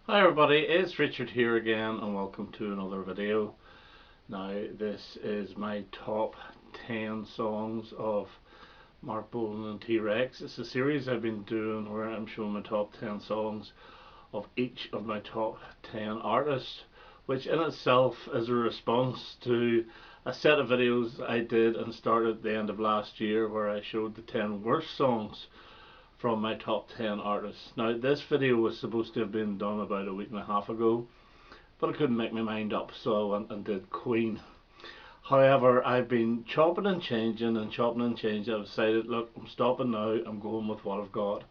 Hi everybody, it's Richard here again and welcome to another video. Now this is my top 10 songs of Marc Bolan T. It's a series I've been doing where I'm showing my top 10 songs of each of my top 10 artists, which in itself is a response to a set of videos I did and started at the end of last year where I showed the 10 worst songs from my top 10 artists. Now this video was supposed to have been done about a week and a half ago, but I couldn't make my mind up, so I went and did Queen. However, I've been chopping and changing and chopping and changing. I've decided, look, I'm stopping now, I'm going with what I've got.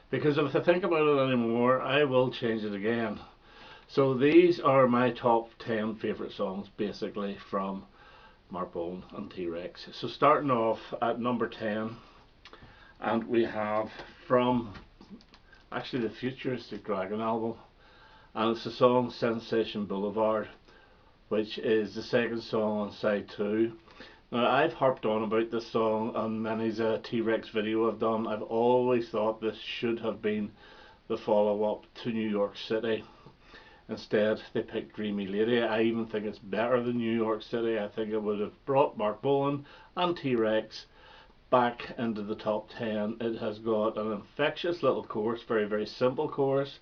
Because if I think about it anymore, I will change it again. So these are my top 10 favourite songs, basically, from Marc Bolan and T-Rex. So starting off at number 10, and we have from actually the Futuristic Dragon album, and it's the song Sensation Boulevard, which is the second song on side 2. Now I've harped on about this song on many's a T-Rex video I've done. I've always thought this should have been the follow-up to New York City. Instead they picked Dreamy Lady. I even think it's better than New York City. I think it would have brought Marc Bolan and T-Rex back into the top 10. It has got an infectious little chorus, very simple chorus,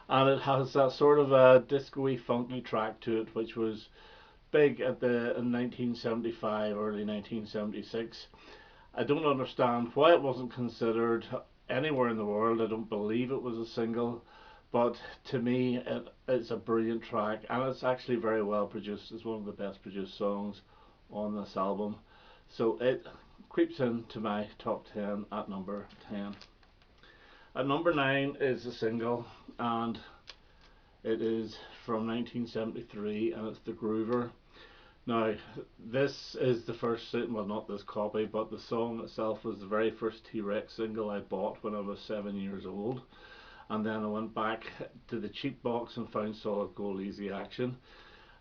and it has that sort of a disco-y funky track to it, which was big in 1975, early 1976. I don't understand why it wasn't considered anywhere in the world. I don't believe it was a single, but to me it's a brilliant track, and it's actually very well produced. It's one of the best produced songs on this album, so it creeps into my top 10 at number 10. At number 9 is a single, and it is from 1973, and it's The Groover. Now this is the first, well, not this copy, but the song itself was the very first T-Rex single I bought when I was 7 years old, and then I went back to the cheap box and found Solid Gold Easy Action.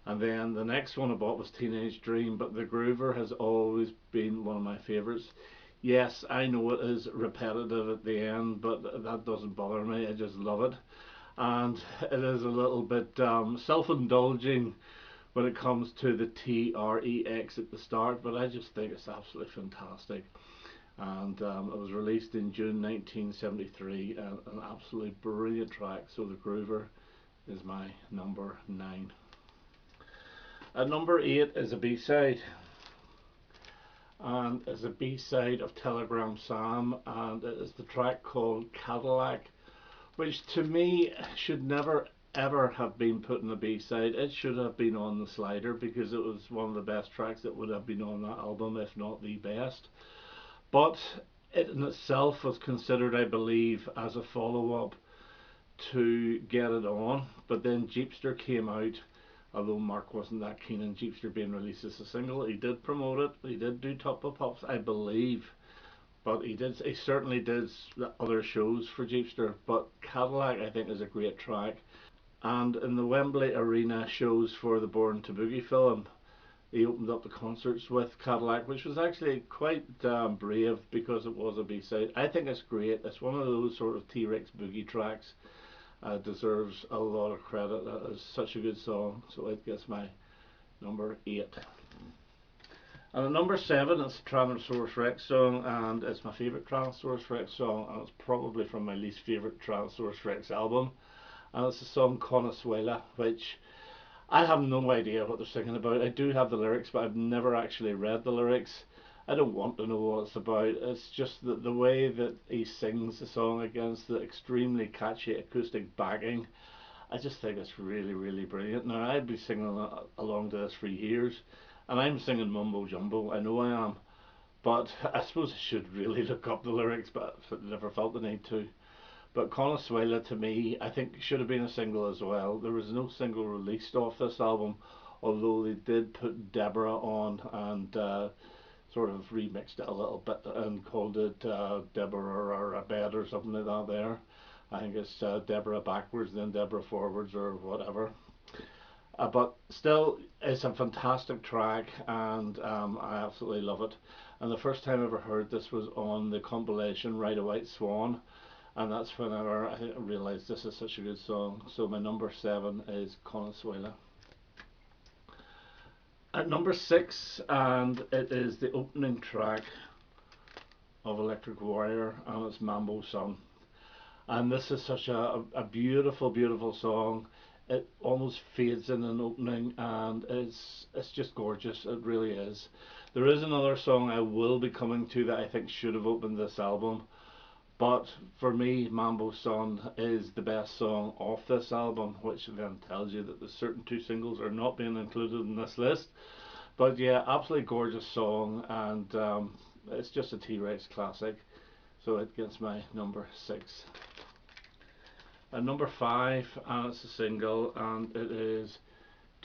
And then the next one I bought was Teenage Dream, but The Groover has always been one of my favourites. Yes, I know it is repetitive at the end, but that doesn't bother me. I just love it. And it is a little bit self-indulging when it comes to the T-R-E-X at the start, but I just think it's absolutely fantastic. And it was released in June 1973, and an absolutely brilliant track. So The Groover is my number 9. At number 8 is a B-side, and is a B-side of Telegram Sam, and it is the track called Cadillac, which to me should never ever have been put in a B-side. It should have been on the slider because it was one of the best tracks that would have been on that album, if not the best. But it in itself was considered, I believe, as a follow-up to Get It On, but then Jeepster came out. Although Mark wasn't that keen on Jeepster being released as a single, he did promote it. He did do Top of Pops, I believe, but he certainly did other shows for Jeepster. But Cadillac, I think, is a great track. And in the Wembley Arena shows for the Born to Boogie film, he opened up the concerts with Cadillac, which was actually quite brave because it was a B-side. I think it's great. It's one of those sort of T-Rex boogie tracks. Deserves a lot of credit. That is such a good song, so it gets my number 8. And at number 7, it's a Tyrannosaurus Rex song, and it's my favourite Tyrannosaurus Rex song, and it's probably from my least favourite Tyrannosaurus Rex album, and it's the song Consuela, which I have no idea what they're singing about. I do have the lyrics, but I've never actually read the lyrics. I don't want to know what it's about. It's just the way that he sings the song against the extremely catchy acoustic backing. I just think it's really brilliant. Now I'd be singing along to this for years, and I'm singing mumbo jumbo. I know I am, but I suppose I should really look up the lyrics, but I never felt the need to. But Consuela, to me, I think should have been a single as well. There was no single released off this album, although they did put Deborah on and sort of remixed it a little bit and called it Deborah or a bed or something like that there. I think it's Deborah backwards, then Deborah forwards or whatever. But still, it's a fantastic track, and I absolutely love it. And the first time I ever heard this was on the compilation Ride a White Swan, and that's whenever I realised this is such a good song. So my number 7 is Consuela. At number 6, and it is the opening track of Electric Warrior, and it's Mambo Sun. And this is such a beautiful, beautiful song. It almost fades in an opening, and it's just gorgeous. It really is. There is another song I will be coming to that I think should have opened this album, but for me, Mambo Sun is the best song off this album, which then tells you that the certain two singles are not being included in this list. But yeah, absolutely gorgeous song, and it's just a T-Rex classic. So it gets my number 6. And number 5, and it's a single, and it is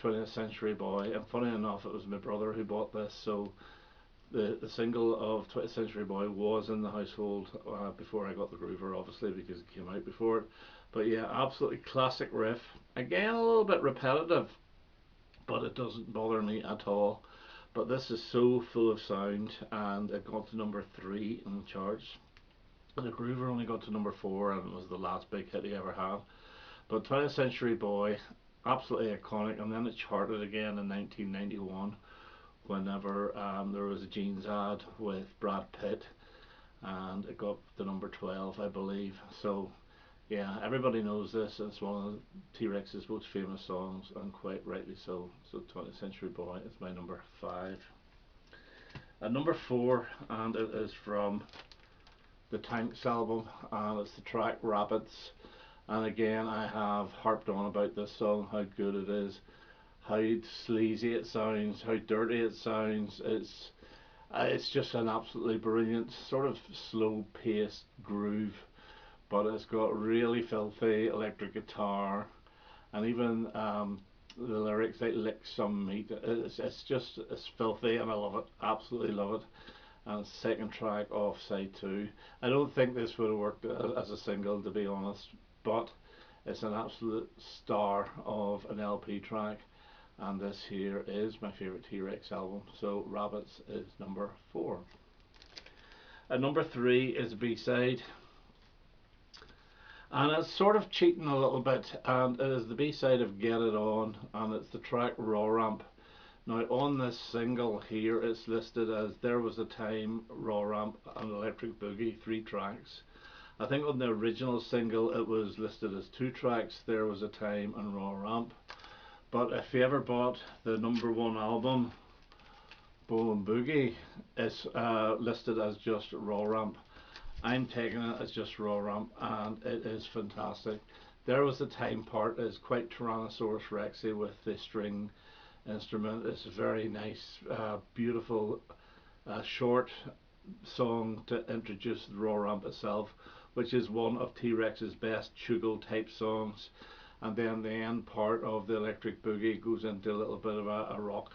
20th Century Boy. And funny enough, it was my brother who bought this, so the single of 20th Century Boy was in the household before I got the Groover, obviously, because it came out before it. But yeah, absolutely classic riff. Again, a little bit repetitive, but it doesn't bother me at all. But this is so full of sound, and it got to number 3 in the charts. The Groover only got to number 4, and it was the last big hit he ever had. But 20th Century Boy, absolutely iconic, and then it charted again in 1991 whenever there was a jeans ad with Brad Pitt, and it got to number 12, I believe. So yeah, everybody knows this. It's one of T-Rex's most famous songs, and quite rightly so. So 20th Century Boy is my number 5. At number 4, and it is from the Tanks album, and it's the track Rabbits. And again, I have harped on about this song, how good it is, how sleazy it sounds, how dirty it sounds. It's just an absolutely brilliant sort of slow paced groove, but it's got really filthy electric guitar, and even the lyrics, they lick some meat. It's filthy, and I love it, absolutely love it. And second track off side 2. I don't think this would have worked as a single, to be honest, but it's an absolute star of an LP track, and this here is my favourite T-Rex album. So Rabbits is number 4. At number 3 is a B-side, and it's sort of cheating a little bit, and it is the B-side of Get It On, and it's the track Raw Ramp. Now on this single here, it's listed as There Was a Time, Raw Ramp and Electric Boogie, 3 tracks. I think on the original single it was listed as 2 tracks, There Was a Time and Raw Ramp. But if you ever bought the number 1 album, Bolan Boogie, it's listed as just Raw Ramp. I'm taking it as just Raw Ramp, and it is fantastic. There Was a Time part is quite Tyrannosaurus Rexy with the string instrument. It's a very nice, beautiful, short song to introduce the Raw Ramp itself, which is one of T-Rex's best Chuggle type songs. And then the end part of the Electric Boogie goes into a little bit of a rock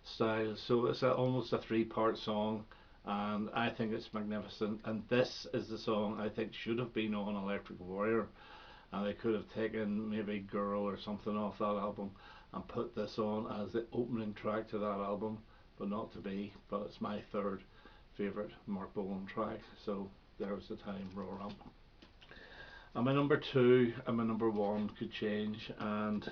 style. So it's almost a 3-part song, and I think it's magnificent. And this is the song I think should have been on Electric Warrior, and they could have taken maybe Girl or something off that album and put this on as the opening track to that album, but not to be. But it's my 3rd favourite Marc Bolan track. So There Was the Time, Raw Ramp. And my number 2 and my number 1 could change, and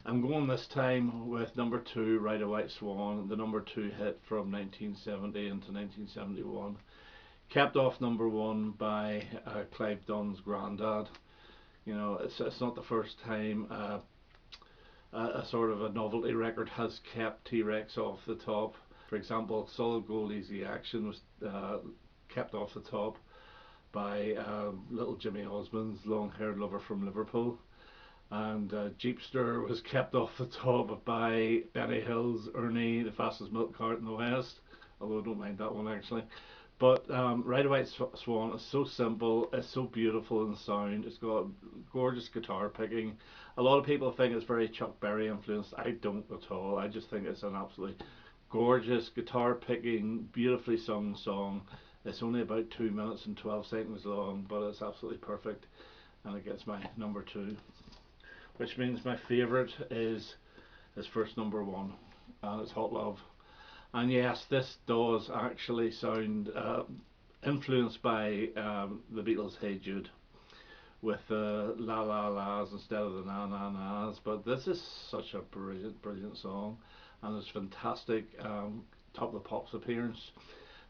I'm going this time with number 2, Ride a White Swan, the number 2 hit from 1970 into 1971. Kept off number 1 by Clive Dunn's Grandad. You know, it's not the first time a sort of a novelty record has kept T-Rex off the top. For example, Solid Gold Easy Action was kept off the top by little Jimmy Osmond's Long Haired Lover from Liverpool, and Jeepster was kept off the top by Benny Hill's Ernie, the Fastest Milk Cart in the West, although I don't mind that one actually. But Ride a White Swan is so simple, it's so beautiful in sound, it's got gorgeous guitar picking. A lot of people think it's very Chuck Berry influenced. I don't at all. I just think it's an absolutely gorgeous guitar picking, beautifully sung song. It's only about 2 minutes and 12 seconds long, but it's absolutely perfect, and it gets my number 2, which means my favourite is his first number 1, and it's Hot Love. And yes, this does actually sound influenced by the Beatles' Hey Jude, with the la la la's instead of the na na na's. But this is such a brilliant song, and it's fantastic Top of the Pops appearance.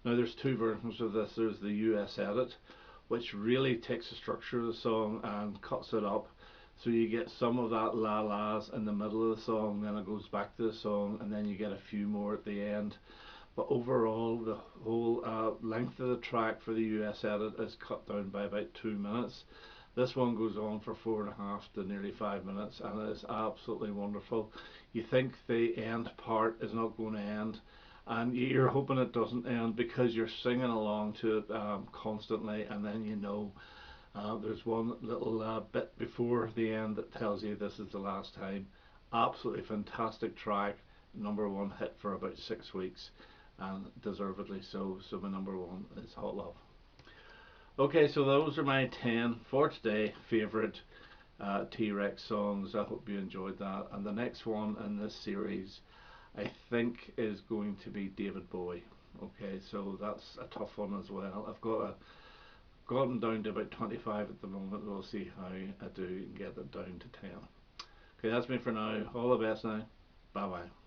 Now there's two versions of this. There's the US edit, which really takes the structure of the song and cuts it up, so you get some of that la la's in the middle of the song, then it goes back to the song, and then you get a few more at the end. But overall, the whole length of the track for the US edit is cut down by about 2 minutes. This one goes on for 4.5 to nearly 5 minutes, and it is absolutely wonderful. You think the end part is not going to end, and you're hoping it doesn't end because you're singing along to it constantly, and then there's one little bit before the end that tells you this is the last time. Absolutely fantastic track, #1 hit for about 6 weeks, and deservedly so. So my #1 is Hot Love. Okay, so those are my 10 for today favourite T-Rex songs. I hope you enjoyed that. And the next one in this series, I think, is going to be David Bowie. Okay, so that's a tough one as well. I've gotten down to about 25 at the moment. We'll see how I do and get it down to 10. Okay, that's me for now. All the best now. Bye bye.